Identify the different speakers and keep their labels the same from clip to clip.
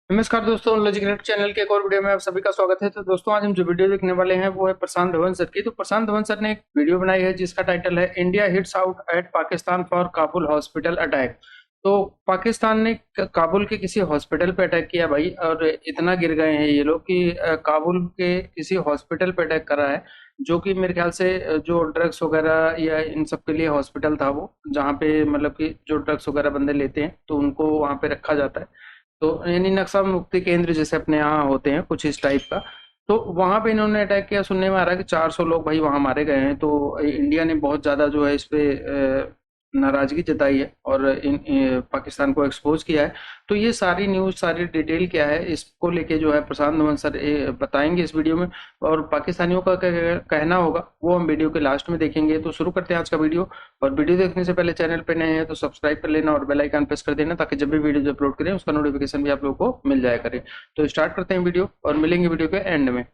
Speaker 1: नमस्कार दोस्तों, logic net channel के एक और वीडियो में आप सभी का स्वागत है। तो दोस्तों, आज हम जो वीडियो देखने वाले हैं वो है प्रशांत धवन सर की। तो प्रशांत धवन सर ने एक वीडियो बनाई है जिसका टाइटल है India hits out at Pakistan for Kabul hospital attack. तो पाकिस्तान ने काबुल के किसी हॉस्पिटल पे अटैक किया भाई, और इतना गिर गए हैं ये लोग कि काबुल के किसी हॉस्पिटल पे अटैक करा है, जो कि मेरे ख्याल से जो ड्रग्स वगैरह या इन सब के लिए हॉस्पिटल था वो, जहाँ पे मतलब कि जो ड्रग्स वगैरह बंदे लेते हैं तो उनको वहाँ पे रखा जाता है। तो यानी नक्शा मुक्ति केंद्र जैसे अपने यहाँ होते हैं कुछ इस टाइप का। तो वहां पे इन्होंने अटैक किया। सुनने में आ रहा है कि 400 लोग भाई वहां मारे गए हैं। तो इंडिया ने बहुत ज्यादा जो है इस पे नाराजगी जताई है और पाकिस्तान को एक्सपोज किया है। तो ये सारी न्यूज़, सारी डिटेल क्या है, इसको लेके जो है प्रशांत धवन सर बताएंगे इस वीडियो में। और पाकिस्तानियों का क्या कहना होगा वो हम वीडियो के लास्ट में देखेंगे। तो शुरू करते हैं आज का वीडियो। और वीडियो देखने से पहले चैनल पे नए हैं तो सब्सक्राइब कर लेना और बेल आइकन प्रेस कर देना, ताकि जब भी वीडियो अपलोड करें उसका नोटिफिकेशन भी आप लोगों को मिल जाया करे। तो स्टार्ट करते हैं वीडियो और मिलेंगे वीडियो के एंड में।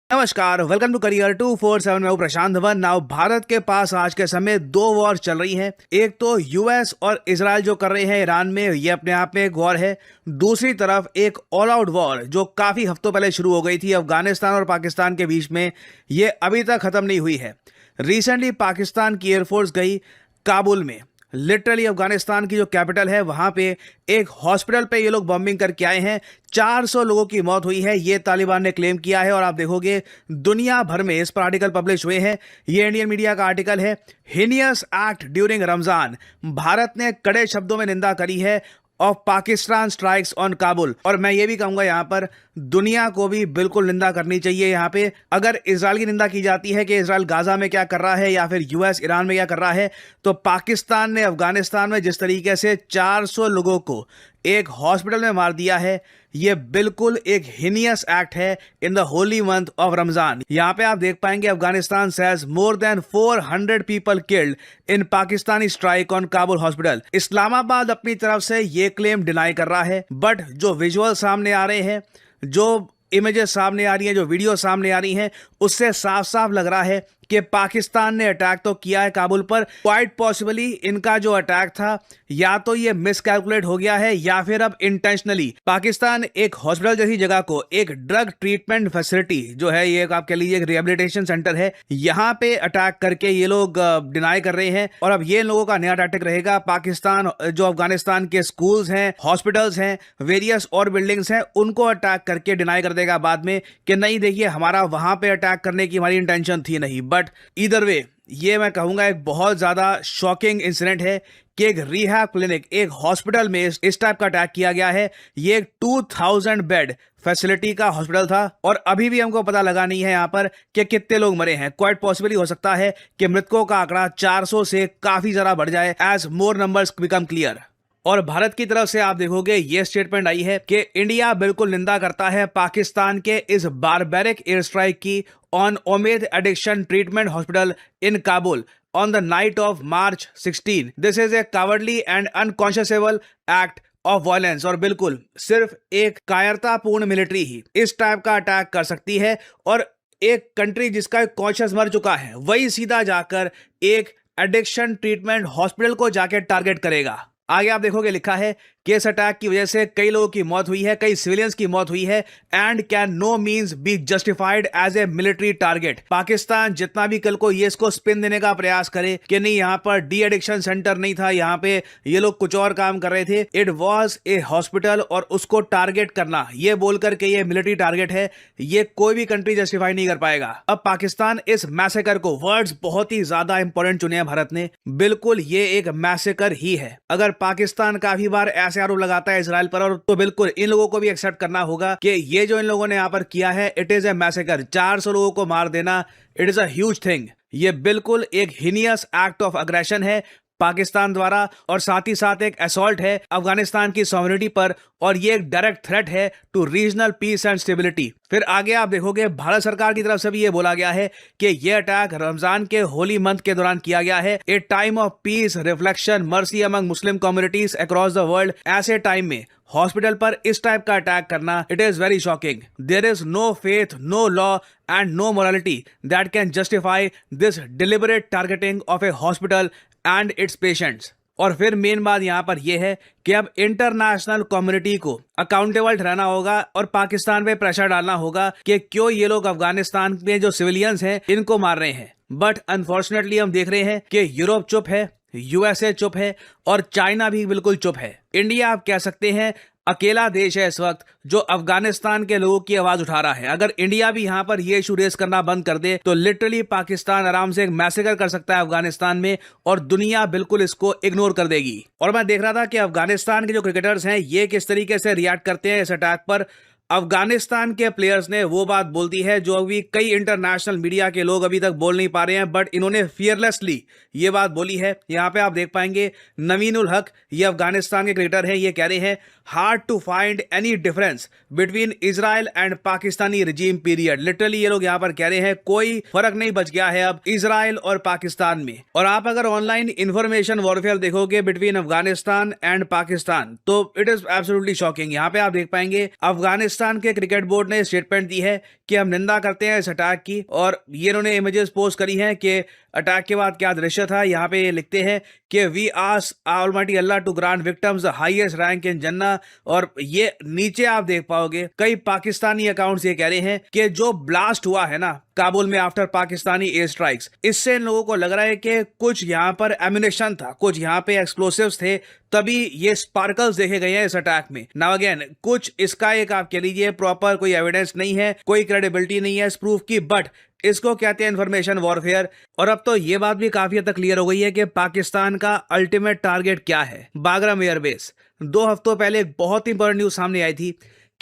Speaker 2: नमस्कार, वेलकम टू करियर 247। मैं हूं प्रशांत धवन। नाउ भारत के पास आज के समय दो वॉर चल रही हैं। एक तो यूएस और इजराइल जो कर रहे हैं ईरान में, ये अपने आप में एक वॉर है। दूसरी तरफ एक ऑल आउट वॉर जो काफी हफ्तों पहले शुरू हो गई थी अफगानिस्तान और पाकिस्तान के बीच में, ये अभी तक खत्म नहीं हुई है। रिसेंटली पाकिस्तान की एयरफोर्स गई काबुल में, लिटरली अफगानिस्तान की जो कैपिटल है वहां पे एक हॉस्पिटल पे ये लोग बॉम्बिंग करके आए हैं। 400 लोगों की मौत हुई है, ये तालिबान ने क्लेम किया है। और आप देखोगे दुनिया भर में इस पर आर्टिकल पब्लिश हुए हैं। ये इंडियन मीडिया का आर्टिकल है, heinous act during Ramzan. Bharat ने कड़े शब्दों में निंदा करी है of Pakistan strikes on Kabul. और मैं ये भी कहूंगा यहाँ पर दुनिया को भी बिल्कुल निंदा करनी चाहिए। यहाँ पे अगर इजराइल की निंदा की जाती है कि इजराइल गाजा में क्या कर रहा है या फिर यूएस ईरान में क्या कर रहा है, तो पाकिस्तान ने अफगानिस्तान में जिस तरीके से 400 लोगों को एक हॉस्पिटल में मार दिया है, ये बिल्कुल एक हिनियस एक्ट है in the Holi month of Ramzan. यहाँ पे आप देख पाएंगे Afghanistan says more than 400 people killed in Pakistani strike on Kabul hospital. Islamabad अपनी तरफ से ये क्लेम डिनाई कर रहा है, बट जो विजुअल सामने आ रहे हैं, जो इमेजेस सामने आ रही हैं, जो वीडियो सामने आ रही हैं, उससे साफ साफ लग रहा है कि पाकिस्तान ने अटैक तो किया है काबुल पर। क्वाइट पॉसिबली इनका जो अटैक था या तो ये मिसकैलकुलेट हो गया है या फिर अब इंटेंशनली पाकिस्तान एक हॉस्पिटल जैसी जगह को, एक ड्रग ट्रीटमेंट फैसिलिटी जो है, ये आप कह लीजिए एक रिहेबिलिटेशन सेंटर है, यहां पे अटैक करके ये लोग डिनाई कर रहे हैं। और अब ये लोगों का नया टैक्टिक रहेगा, पाकिस्तान जो अफगानिस्तान के स्कूल्स हैं, हॉस्पिटल्स हैं, वेरियस और बिल्डिंग्स हैं, उनको अटैक करके डिनाई कर देगा बाद में कि नहीं देखिए हमारा वहां पे अटैक करने की हमारी इंटेंशन थी नहीं। बट ईदर वे ये मैं कहूंगा एक बहुत ज्यादा शॉकिंग इंसिडेंट है कि एक रिहैब क्लिनिक, एक हॉस्पिटल में इस टाइप का अटैक किया गया है। ये एक 2000 बेड फैसिलिटी का हॉस्पिटल था और अभी भी हमको पता लगा नहीं है यहाँ पर कि कितने लोग मरे हैं। क्वाइट पॉसिबली हो सकता है कि मृतकों का आंकड़ा 400 से काफी ज्यादा बढ़ जाए as more numbers become clear. और भारत की तरफ से आप देखोगे ये स्टेटमेंट आई है कि इंडिया बिल्कुल निंदा करता है पाकिस्तान के इस बारबैरिक एयर स्ट्राइक की on Omid addiction treatment hospital in Kabul on the night of March 16। This is a cowardly and unconscionable act of violence. और बिल्कुल सिर्फ एक कायरतापूर्ण मिलिट्री ही इस टाइप का अटैक कर सकती है। और एक कंट्री जिसका कॉन्शियस मर चुका है वही सीधा जाकर एक एडिक्शन ट्रीटमेंट हॉस्पिटल को जाकर टारगेट करेगा। आगे आप देखोगे लिखा है कि इस अटैक की वजह से कई लोगों की मौत हुई है, कई सिविलियंस की मौत हुई है and can no means be justified as a military target. Pakistan जितना भी कल को ये इसको स्पिन देने का प्रयास करे कि नहीं यहाँ पर डी एडिक्शन सेंटर नहीं था, यहाँ पे ये लोग कुछ और काम कर रहे थे, इट वॉज ए हॉस्पिटल, और उसको टारगेट करना ये बोलकर के ये मिलिट्री टारगेट है, ये कोई भी कंट्री जस्टिफाई नहीं कर पाएगा। अब पाकिस्तान इस मैसेकर को, वर्ड्स बहुत ही ज्यादा इंपॉर्टेंट चुने हैं भारत ने, बिल्कुल ये एक मैसेकर ही है। अगर पाकिस्तान काफी बार ऐसे आरोप लगाता है इजराइल पर, और तो बिल्कुल इन लोगों को भी एक्सेप्ट करना होगा कि ये जो इन लोगों ने यहां पर किया है, इट इज ए मैसेकर। 400 लोगों को मार देना, it is a huge thing. ये बिल्कुल एक हिनियस एक्ट ऑफ अग्रेशन है पाकिस्तान द्वारा, और साथ ही साथ एक असॉल्ट है अफगानिस्तान की सॉवरेनिटी पर, और ये एक डायरेक्ट थ्रेट है to regional peace and stability. फिर आगे आप देखोगे भारत सरकार की तरफ से भी ये बोला गया है कि ये अटैक रमजान के होली मंथ के दौरान किया गया है। A time of peace, reflection, mercy among Muslim communities across the world. ऐसे टाइम में हॉस्पिटल पर इस टाइप का अटैक करना, it is very shocking. There is no faith, no law and no morality that can justify this deliberate targeting of a hospital and its patients। और फिर main बात यहाँ पर यह है कि अब इंटरनेशनल कम्युनिटी को अकाउंटेबल ठहराना होगा और पाकिस्तान पे प्रेशर डालना होगा कि क्यों ये लोग अफगानिस्तान में जो सिविलियंस हैं इनको मार रहे हैं। बट अनफॉर्चुनेटली हम देख रहे हैं कि यूरोप चुप है, यूएसए चुप है और चाइना भी बिल्कुल चुप है। इंडिया आप कह सकते हैं अकेला देश है इस वक्त जो अफगानिस्तान के लोगों की आवाज उठा रहा है। अगर इंडिया भी यहां पर ये इशू रेस करना बंद कर दे तो लिटरली पाकिस्तान आराम से एक मैसेकर कर सकता है अफगानिस्तान में और दुनिया बिल्कुल इसको इग्नोर कर देगी। और मैं देख रहा था कि अफगानिस्तान के जो क्रिकेटर्स हैं ये किस तरीके से रिएक्ट करते हैं इस अटैक पर। अफगानिस्तान के प्लेयर्स ने वो बात बोल दी है जो अभी कई इंटरनेशनल मीडिया के लोग अभी तक बोल नहीं पा रहे हैं, बट इन्होंने फियरलेसली ये बात बोली है। यहाँ पे आप देख पाएंगे नवीन उल हक, ये अफगानिस्तान के क्रिकेटर हैं, ये कह रहे हैं hard to find any difference between Israel and Pakistani regime period. Literally ये लोग यहाँ पर कह रहे हैं कोई फर्क नहीं बच गया है अब इजराइल और पाकिस्तान में। और आप अगर ऑनलाइन इंफॉर्मेशन वॉरफेयर देखोगे बिटवीन अफगानिस्तान एंड पाकिस्तान तो इट इज एब्सोल्युटली शॉकिंग। यहाँ पे आप देख पाएंगे अफगानिस्तान के क्रिकेट बोर्ड ने स्टेटमेंट दी है कि हम निंदा करते हैं इस अटैक की, और ये इन्होंने इमेजेस पोस्ट करी हैं कि अटैक के बाद क्या दृश्य था। यहाँ पे ये लिखते हैं कि we ask almighty Allah to grant victims the highest rank in jannat. और ये नीचे आप देख पाओगे कई पाकिस्तानी अकाउंट्स ये कह रहे हैं कि जो ब्लास्ट हुआ है ना काबुल में आफ्टर पाकिस्तानी एयर स्ट्राइक्स, इससे इन लोगों को लग रहा है कि कुछ यहाँ पर एम्युनिशन था, कुछ यहाँ पे एक्सप्लोसिव्स थे, तभी ये स्पार्कल्स देखे गए हैं इस अटैक में। नाउ अगेन कुछ इसका एक आप कह लीजिए प्रॉपर कोई एविडेंस नहीं है, कोई क्रेडिबिलिटी नहीं है इस प्रूफ की, बट इसको कहते हैं इन्फॉर्मेशन वॉरफेयर। और अब तो ये बात भी काफी हद तक क्लियर हो गई है कि पाकिस्तान का अल्टीमेट टारगेट क्या है। Bagram airbase. 2 हफ्तों पहले एक बहुत इंपॉर्टेंट न्यूज सामने आई थी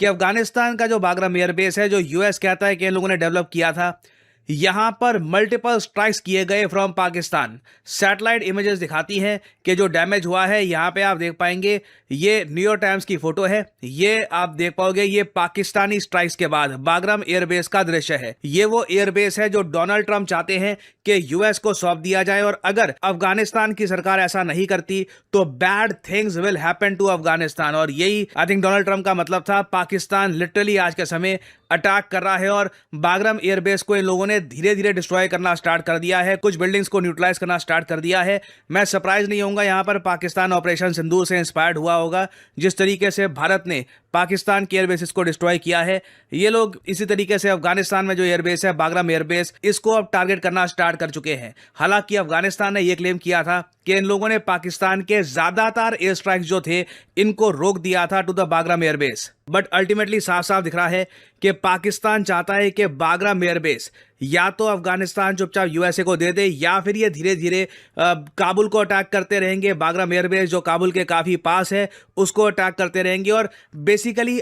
Speaker 2: कि अफगानिस्तान का जो बागराम एयरबेस है, जो यूएस कहता है कि इन लोगों ने डेवलप किया था, यहां पर मल्टीपल स्ट्राइक्स किए गए फ्रॉम पाकिस्तान। सैटेलाइट इमेजेस दिखाती हैं कि जो डैमेज हुआ है, यहां पे आप देख पाएंगे ये न्यूयॉर्क टाइम्स की फोटो है, ये आप देख पाओगे ये पाकिस्तानी स्ट्राइक्स के बाद बागराम एयरबेस का दृश्य है। ये वो एयरबेस है जो डोनाल्ड ट्रंप चाहते हैं कि यूएस को सौंप दिया जाए, और अगर अफगानिस्तान की सरकार ऐसा नहीं करती तो bad things will happen to Afghanistan. और यही आई थिंक डोनाल्ड ट्रंप का मतलब था। पाकिस्तान लिटरली आज के समय अटैक कर रहा है और बागराम एयरबेस को इन लोगों ने धीरे धीरे डिस्ट्रॉय करना स्टार्ट कर दिया है, कुछ बिल्डिंग्स को न्यूट्रलाइज करना स्टार्ट कर दिया है। मैं सरप्राइज नहीं होऊंगा यहां पर पाकिस्तान ऑपरेशन सिंदूर से इंस्पायर्ड हुआ होगा। जिस तरीके से भारत ने पाकिस्तान के एयरबेसेस को डिस्ट्रॉय किया है, ये लोग इसी तरीके से अफगानिस्तान में जो एयरबेस है बागराम एयरबेस, इसको अब टारगेट करना स्टार्ट कर चुके हैं। हालांकि अफगानिस्तान ने यह क्लेम किया था कि इन लोगों ने पाकिस्तान के ज्यादातर एयर स्ट्राइक्स जो थे इनको रोक दिया था to the Bagram airbase, but ultimately साफ साफ दिख रहा है कि पाकिस्तान चाहता है कि बागराम एयरबेस या तो अफगानिस्तान चुपचाप यूएसए को दे दे, या फिर ये धीरे धीरे काबुल को अटैक करते रहेंगे। बागराम एयरबेस जो काबुल के काफी पास है उसको अटैक करते रहेंगे, और बेसिकली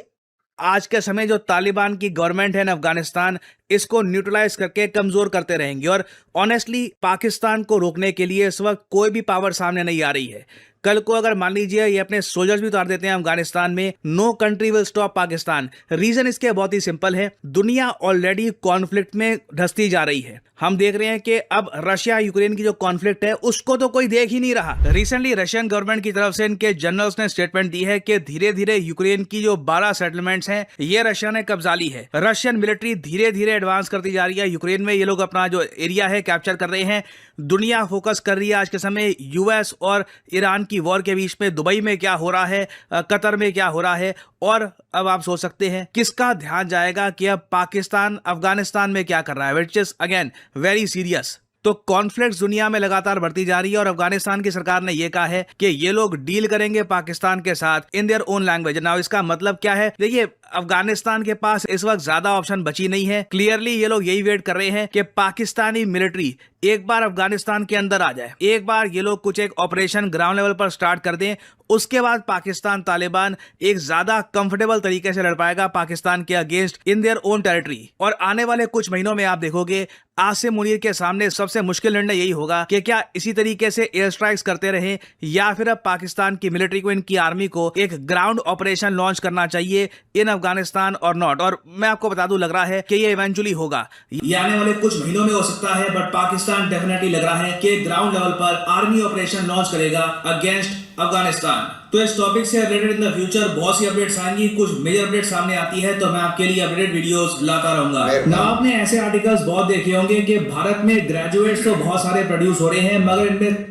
Speaker 2: आज के समय जो तालिबान की गवर्नमेंट है ना अफगानिस्तान, इसको न्यूट्रलाइज करके कमजोर करते रहेंगे। और ऑनेस्टली पाकिस्तान को रोकने के लिए इस वक्त कोई भी पावर सामने नहीं आ रही है। कल को अगर मान लीजिए ये अपने सोल्जर्स भी उतार देते हैं अफगानिस्तान में, no country will stop Pakistan. Reason इसके बहुत ही सिंपल है, दुनिया ऑलरेडी कॉन्फ्लिक्ट में धंसती जा रही है। हम देख रहे हैं कि अब रशिया यूक्रेन की जो कॉन्फ्लिक्ट है उसको तो कोई देख ही नहीं रहा। रिसेंटली रशियन गवर्नमेंट की तरफ से इनके जनरल्स ने स्टेटमेंट दी है कि धीरे धीरे यूक्रेन की जो 12 सेटलमेंट्स हैं ये रशिया ने कब्जा ली है। रशियन मिलिट्री धीरे धीरे एडवांस करती जा रही है यूक्रेन में। ये लोग अपना जो एरिया है कैप्चर कर रहे हैं। दुनिया फोकस कर रही है आज के समय यूएस और ईरान की वॉर के बीच में, दुबई में क्या हो रहा है, कतर में क्या हो रहा है। और अब आप सोच सकते हैं किसका ध्यान जाएगा कि अब पाकिस्तान अफगानिस्तान में क्या कर रहा है, which is again very serious. तो कॉन्फ्लिक्ट दुनिया में लगातार बढ़ती जा रही है और अफगानिस्तान की सरकार ने यह कहा है कि ये लोग डील करेंगे पाकिस्तान के साथ in their own language. Now इसका मतलब क्या है, देखिए अफगानिस्तान के पास इस वक्त ज्यादा ऑप्शन बची नहीं है। क्लियरली ये लोग यही वेट कर रहे हैं कि पाकिस्तानी मिलिट्री एक बार अफगानिस्तान के अंदर आ जाए, एक बार ये लोग कुछ एक ऑपरेशन ग्राउंड लेवल पर स्टार्ट कर दें, उसके बाद पाकिस्तान तालिबान एक ज्यादा कंफर्टेबल तरीके से लड़ पाएगा पाकिस्तान के against in their own territory. और आने वाले कुछ महीनों में आप देखोगे आसिम मुनीर के सामने सबसे मुश्किल निर्णय यही होगा कि क्या इसी तरीके से एयर स्ट्राइक्स करते रहे या फिर अब पाकिस्तान की मिलिट्री को, इनकी आर्मी को एक ग्राउंड ऑपरेशन लॉन्च करना चाहिए इन अफगानिस्तान और नॉट। और मैं आपको बता दूं लग रहा है कि ये इवेंचुअली होगा, ये आने वाले कुछ महीनों में हो सकता है, बट पाकिस्तान डेफिनेटली लग रहा है कि ग्राउंड लेवल पर आर्मी ऑपरेशन लॉन्च करेगा अगेंस्ट अफगानिस्तान। तो इस टॉपिक से रिलेटेड इन द फ्यूचर बहुत सी अपडेट्स आएंगी, कुछ मेजर अपडेट सामने आती है तो मैं आपके लिए अपडेट वीडियोस लाता रहूंगा। ना आपने ऐसे आर्टिकल्स बहुत देखे होंगे कि भारत में ग्रेजुएट्स तो बहुत सारे प्रोड्यूस हो रहे हैं, मगर इनमें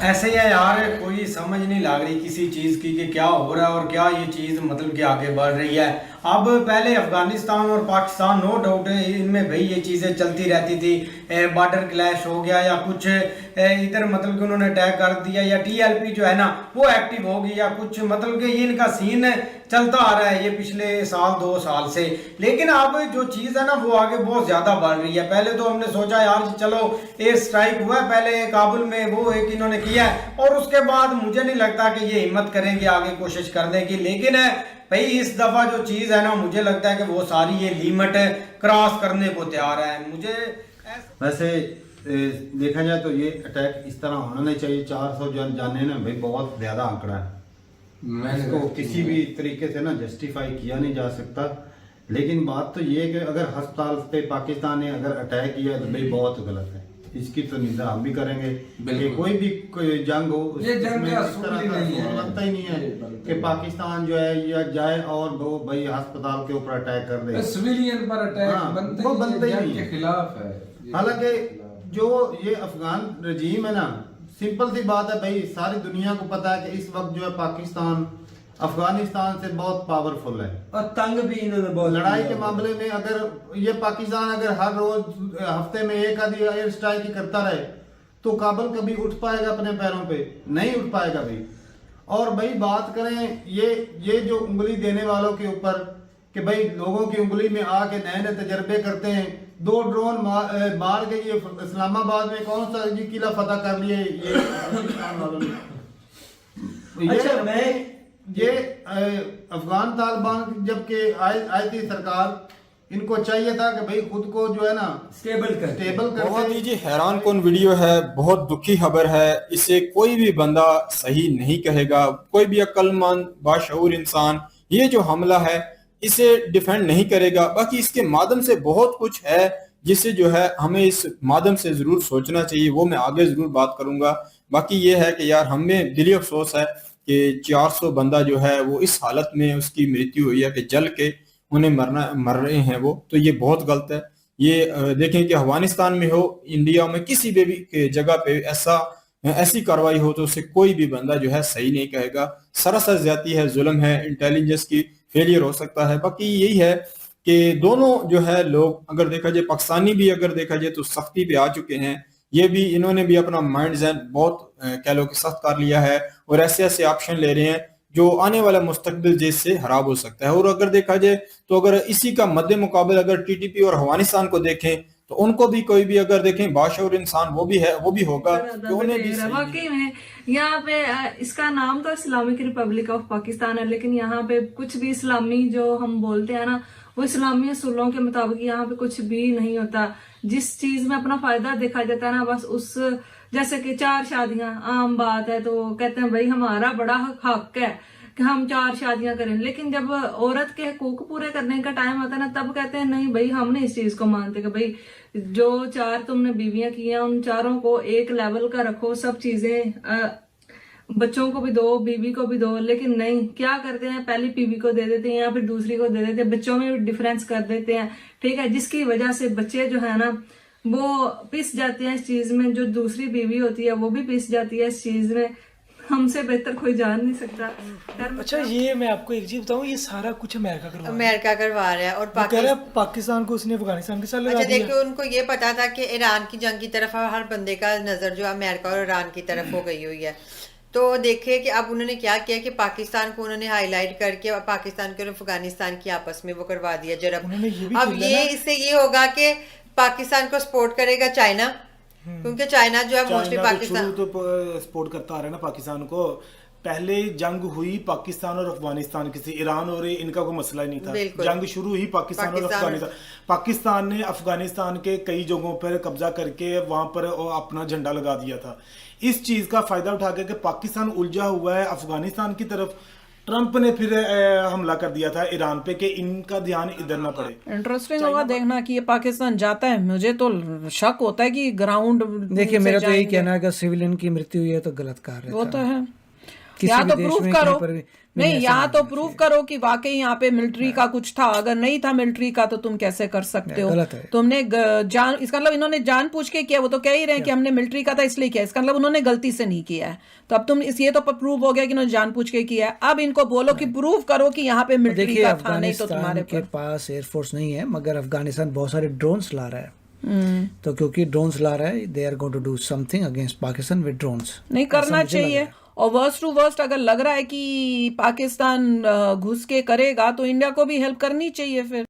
Speaker 3: ऐसे ही है यार, कोई समझ नहीं लग रही किसी चीज़ की कि क्या हो रहा है और क्या ये चीज़ मतलब कि आगे बढ़ रही है। अब पहले अफगानिस्तान और पाकिस्तान नो डाउट है इनमें भाई ये चीज़ें चलती रहती थी, बॉर्डर क्लैश हो गया या कुछ इधर मतलब कि उन्होंने अटैक कर दिया या टीएलपी जो है ना वो एक्टिव हो गई या कुछ, मतलब कि ये इनका सीन चलता आ रहा है ये पिछले साल 2 साल से। लेकिन अब जो चीज़ है ना वो आगे बहुत ज़्यादा बढ़ रही है। पहले तो हमने सोचा यार चलो एयर स्ट्राइक हुआ है पहले काबुल में, वो एक इन्होंने किया है और उसके बाद मुझे नहीं लगता कि ये हिम्मत करेंगे आगे कोशिश करने की। लेकिन भाई इस दफा जो चीज है ना मुझे लगता है कि वो सारी ये लिमिट क्रॉस करने को तैयार है। मुझे
Speaker 4: वैसे देखा जाए तो ये अटैक इस तरह होना नहीं चाहिए। 400 जाने ना भाई बहुत ज्यादा आंकड़ा है, इसको किसी भी तरीके से ना जस्टिफाई किया नहीं जा सकता। लेकिन बात तो ये है कि अगर अस्पताल पे पाकिस्तान ने अगर अटैक किया तो भाई बहुत गलत है, इसकी तो निंदा हम भी करेंगे कि कोई जंग हो
Speaker 5: ये जंग
Speaker 4: इसमें
Speaker 5: का
Speaker 4: इस तरह
Speaker 5: असूल
Speaker 4: का
Speaker 5: ही नहीं है।
Speaker 4: लगता ही नहीं है कि पाकिस्तान जो है या जाए और वो भाई अस्पताल के ऊपर अटैक कर दे।
Speaker 5: सिविलियन पर अटैक
Speaker 4: हाँ,
Speaker 5: बनते
Speaker 4: वो बनते ही
Speaker 5: जंग
Speaker 4: नहीं
Speaker 5: के
Speaker 4: है।
Speaker 5: खिलाफ है।
Speaker 4: हालांकि जो ये अफगान रजीम है ना, सिंपल सी बात है भाई, सारी दुनिया को पता है कि इस वक्त जो है पाकिस्तान अफगानिस्तान से बहुत पावरफुल है
Speaker 6: और तंग भी इन्होंने बहुत
Speaker 4: लड़ाई के मामले में। अगर ये पाकिस्तान अगर हर रोज हफ्ते में एक आधी एयर स्ट्राइक ही करता रहे तो काबुल कभी उठ पाएगा अपने पैरों पे? नहीं उठ पाएगा भाई। और भाई बात करें ये जो उंगली देने वालों के ऊपर कि भाई लोगों की उंगली में आके नए नए तजर्बे करते हैं, 2 ड्रोन मार के ये इस्लामाबाद में कौन सा जी किला फतह कर लिए ये पाकिस्तान वालों ने।
Speaker 6: अच्छा मैं
Speaker 4: ये अफगान तालिबान जबकि आई थी सरकार, इनको चाहिए था कि भाई खुद को जो है ना
Speaker 6: स्टेबल
Speaker 7: बहुत
Speaker 4: करके।
Speaker 7: ही जी हैरान कौन वीडियो है, बहुत दुखी खबर है। इसे कोई भी बंदा सही नहीं कहेगा, कोई भी अक्लमंद बाशऊर इंसान ये जो हमला है इसे डिफेंड नहीं करेगा। बाकी इसके माध्यम से बहुत कुछ है जिसे जो है हमें इस माध्यम से जरूर सोचना चाहिए, वो मैं आगे जरूर बात करूंगा। बाकी ये है कि यार हमें दिली अफसोस है कि 400 बंदा जो है वो इस हालत में उसकी मृत्यु हुई है कि जल के उन्हें मर रहे हैं वो, तो ये बहुत गलत है। ये देखें कि अफगानिस्तान में हो, इंडिया में किसी भी जगह पे ऐसी कार्रवाई हो तो उसे कोई भी बंदा जो है सही नहीं कहेगा। सरासर ज्यादती है, जुल्म है, इंटेलिजेंस की फेलियर हो सकता है। बाकी यही है कि दोनों जो है लोग अगर देखा जाए, पाकिस्तानी भी अगर देखा जाए तो सख्ती पे आ चुके हैं। ये भी इन्होंने भी अपना माइंड जहन बहुत कह लो कि सख्त कर लिया है और ऐसे ऐसे ऑप्शन ले रहे हैं जो आने वाला मुस्तकबिल जैसे खराब हो सकता है। और अगर देखा जाए तो अगर इसी का मद्दे मुकाबले अगर टीटीपी और अफगानिस्तान को देखें तो उनको भी कोई भी अगर देखें बाशऊर इंसान वो भी है, वो भी होगा कि उन्हें भी
Speaker 8: वाकई में यहाँ पे इसका नाम तो इस्लामिक रिपब्लिक ऑफ पाकिस्तान है, लेकिन यहाँ पे कुछ भी इस्लामी जो हम बोलते हैं ना वो इस्लामी असूलों के मुताबिक यहाँ पे कुछ भी नहीं होता। जिस चीज में अपना फायदा देखा जाता है ना बस उस, जैसे कि 4 शादियां आम बात है तो कहते हैं भाई हमारा बड़ा हक है कि हम 4 शादियां करें, लेकिन जब औरत के हकूक पूरे करने का टाइम आता है ना तब कहते हैं नहीं भाई हम नहीं इस चीज को मानते कि भाई जो 4 तुमने बीवियां की हैं उन चारों को एक लेवल का रखो, सब चीजें बच्चों को भी दो, बीवी को भी दो। लेकिन नहीं, क्या करते हैं पहली बीवी को दे देते हैं या फिर दूसरी को दे देते हैं, बच्चों में भी डिफरेंस कर देते हैं, ठीक है, जिसकी वजह से बच्चे जो है ना वो पिस जाते हैं इस चीज में। जो दूसरी बीवी होती है वो भी पिस जाती है इस चीज में। हमसे बेहतर कोई जान नहीं सकता।
Speaker 9: अच्छा ये मैं आपको एक चीज बताऊं, ये सारा कुछ अमेरिका
Speaker 10: करवा रहा है और
Speaker 9: पाकिस्तान को उसने अफगानिस्तान के साथ लगा
Speaker 10: दिया। देखिए उनको ये पता था कि ईरान की जंग की तरफ हर बंदे का नजर जो अमेरिका और ईरान की तरफ हो गई हुई है। तो देखिए कि अब उन्होंने क्या किया कि पाकिस्तान को उन्होंने हाईलाइट करके पाकिस्तान के और अफगानिस्तान की आपस में वो करवा दिया जरब। अब ये इससे ये होगा कि पाकिस्तान को सपोर्ट करेगा चाइना, क्योंकि चाइना जो है मोस्टली पाकिस्तान
Speaker 9: तो सपोर्ट करता आ रहा है ना पाकिस्तान को। पहले जंग हुई पाकिस्तान और अफगानिस्तान की, ईरान और इनका कोई मसला ही नहीं था। जंग शुरू हुई पाकिस्तान और अफगानिस्तान। पाकिस्तान ने अफगानिस्तान के कई जगहों पर कब्जा करके वहां पर अपना झंडा लगा दिया था। इस चीज का फायदा उठा के पाकिस्तान उलझा हुआ है अफगानिस्तान की तरफ। ट्रंप ने फिर हमला कर दिया था ईरान पे कि इनका ध्यान इधर ना पड़े।
Speaker 11: इंटरेस्टिंग होगा देखना कि ये पाकिस्तान जाता है। मुझे तो शक होता है कि ग्राउंड,
Speaker 9: देखिए मेरा तो यही कहना है कि सिविलियन की मृत्यु हुई है तो गलत कार्य
Speaker 11: वो तो है। किसी
Speaker 5: या
Speaker 11: भी
Speaker 5: तो
Speaker 11: देश
Speaker 5: प्रूफ
Speaker 11: में
Speaker 5: करो,
Speaker 11: कहीं पर भी
Speaker 5: नहीं
Speaker 11: ऐसा
Speaker 5: यहाँ तो
Speaker 11: होना
Speaker 5: प्रूफ
Speaker 11: चाहिए।
Speaker 5: करो कि वाकई यहाँ पे मिलिट्री का कुछ था, अगर नहीं था मिलिट्री का तो तुम कैसे कर सकते हो?
Speaker 11: गलत है।
Speaker 5: तुमने जान, इसका मतलब इन्होंने जानबूझ के किया, वो तो कह ही रहे हैं कि हमने मिलिट्री का था इसलिए किया, इसका मतलब उन्होंने गलती से नहीं किया है। तो अब तुम ये तो प्रूव हो गया कि इन्होंने जानबूझ के किया है, अब इनको बोलो कि प्रूव करो कि यहाँ पे
Speaker 11: तो
Speaker 5: मिलिट्री
Speaker 11: देखिए
Speaker 5: का था, नहीं तो तुम्हारे
Speaker 11: अफगानिस्तान के पास एयरफोर्स नहीं है, मगर अफगानिस्तान बहुत सारे ड्रोन्स ला रहा है। तो क्योंकि ड्रोन्स ला रहा है, they are going to do something against Pakistan with drones.
Speaker 5: नहीं करना चाहिए। और वर्स्ट टू वर्स्ट अगर लग रहा है कि पाकिस्तान घुस के करेगा तो इंडिया को भी हेल्प करनी चाहिए फिर।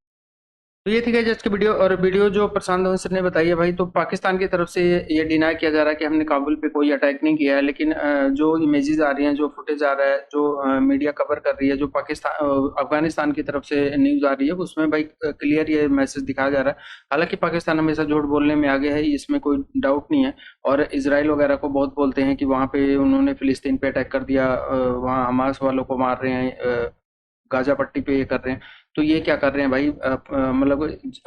Speaker 1: तो ये थी गाइस आज की वीडियो, और वीडियो जो प्रशांत धवन सर ने बताई है भाई, तो पाकिस्तान की तरफ से ये डिनाई किया जा रहा है कि हमने काबुल पे कोई अटैक नहीं किया है, लेकिन जो इमेजेस आ रही हैं, जो फुटेज आ रहा है, जो मीडिया कवर कर रही है, जो पाकिस्तान अफगानिस्तान की तरफ से न्यूज आ रही है, उसमें भाई क्लियर ये मैसेज दिखाया जा रहा है। हालांकि पाकिस्तान हमेशा झूठ बोलने में आगे है, इसमें कोई डाउट नहीं है, और इसराइल वगैरह को बहुत बोलते हैं कि वहाँ पे उन्होंने फिलिस्तीन पे अटैक कर दिया, वहाँ हमास वालों को मार रहे हैं, गाजा पट्टी पे ये कर रहे हैं। तो ये क्या कर रहे हैं भाई, मतलब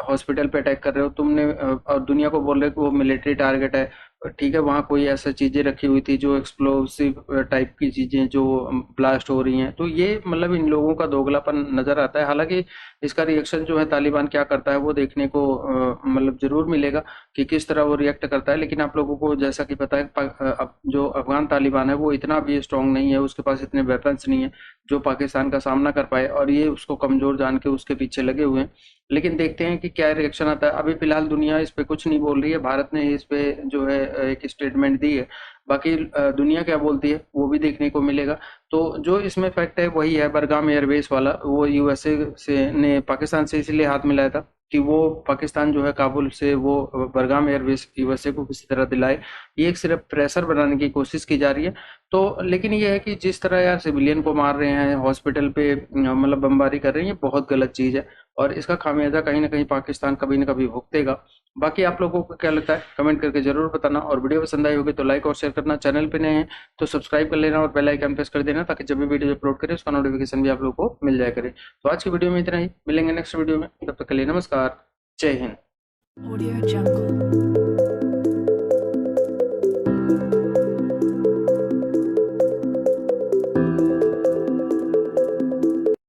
Speaker 1: हॉस्पिटल पे अटैक कर रहे हो तुमने, और दुनिया को बोल रहे हो कि वो मिलिट्री टारगेट है। ठीक है, वहाँ कोई ऐसा चीजें रखी हुई थी जो एक्सप्लोसिव टाइप की चीजें जो ब्लास्ट हो रही हैं, तो ये मतलब इन लोगों का दोगलापन नजर आता है। हालांकि इसका रिएक्शन जो है तालिबान क्या करता है वो देखने को मतलब जरूर मिलेगा कि किस तरह वो रिएक्ट करता है। लेकिन आप लोगों को जैसा कि पता है, अब जो अफगान तालिबान है वो इतना भी स्ट्रांग नहीं है, उसके पास इतने वेपन्स नहीं है जो पाकिस्तान का सामना कर पाए, और ये उसको कमजोर जान के उसके पीछे लगे हुए हैं। लेकिन देखते हैं कि क्या रिएक्शन आता है। अभी फिलहाल दुनिया इस पे कुछ नहीं बोल रही है, भारत ने इस पे जो है एक स्टेटमेंट दी है, बाकी दुनिया क्या बोलती है वो भी देखने को मिलेगा। तो जो इसमें फैक्ट है वही है, बरगाम एयरबेस वाला, वो यूएसए से ने पाकिस्तान से इसलिए हाथ मिलाया था कि वो पाकिस्तान जो है काबुल से वो बरगाम एयरबेस यूएसए को किसी तरह दिलाए। ये एक सिर्फ प्रेशर बनाने की कोशिश की जा रही है। तो लेकिन ये है कि जिस तरह यार सिविलियन को मार रहे हैं, हॉस्पिटल पे मतलब बमबारी कर रहे हैं, ये बहुत गलत चीज है, और इसका खामियाजा कहीं ना कहीं पाकिस्तान कभी ना कभी भुगतेगा। बाकी आप लोगों को क्या लगता है कमेंट करके जरूर बताना, और वीडियो पसंद आई होगी तो लाइक और शेयर करना, चैनल पे नए हैं तो सब्सक्राइब कर लेना और बेल आइकन प्रेस कर देना, ताकि जब भी वीडियो अपलोड करें उसका नोटिफिकेशन भी आप लोगों को मिल जाया करे। तो आज की वीडियो में इतना ही, मिलेंगे नेक्स्ट वीडियो में, तब तक के लिए नमस्कार, जय हिंद।
Speaker 6: Audio Jungle.